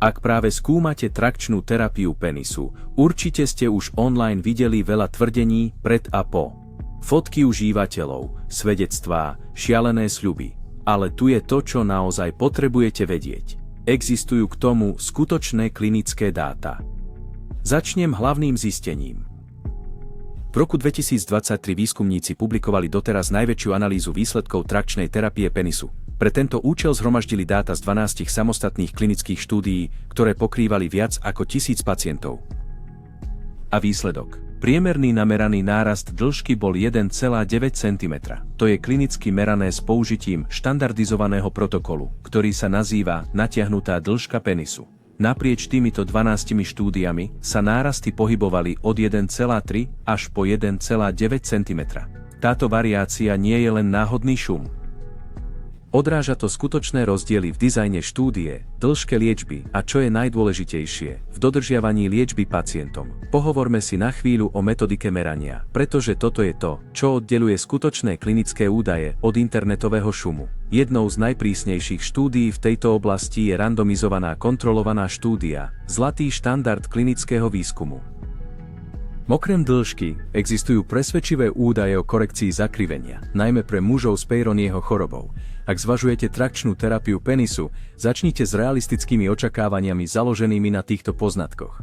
Ak práve skúmate trakčnú terapiu penisu, určite ste už online videli veľa tvrdení pred a po. Fotky užívateľov, svedectvá, šialené sľuby. Ale tu je to, čo naozaj potrebujete vedieť. Existujú k tomu skutočné klinické dáta. Začnem hlavným zistením. V roku 2023 výskumníci publikovali doteraz najväčšiu analýzu výsledkov trakčnej terapie penisu. Pre tento účel zhromaždili dáta z 12 samostatných klinických štúdií, ktoré pokrývali viac ako 1000 pacientov. A výsledok. Priemerný nameraný nárast dĺžky bol 1,9 cm. To je klinicky merané s použitím štandardizovaného protokolu, ktorý sa nazýva natiahnutá dĺžka penisu. Naprieč týmito 12 štúdiami sa nárasty pohybovali od 1,3 až po 1,9 cm. Táto variácia nie je len náhodný šum. Odráža to skutočné rozdiely v dizajne štúdie, dĺžke liečby a čo je najdôležitejšie, v dodržiavaní liečby pacientom. Pohovorme si na chvíľu o metodike merania, pretože toto je to, čo oddeľuje skutočné klinické údaje od internetového šumu. Jednou z najprísnejších štúdií v tejto oblasti je randomizovaná kontrolovaná štúdia, zlatý štandard klinického výskumu. Okrem dĺžky, existujú presvedčivé údaje o korekcii zakrivenia, najmä pre mužov s Peyronieho chorobou. Ak zvažujete trakčnú terapiu penisu, začnite s realistickými očakávaniami založenými na týchto poznatkoch.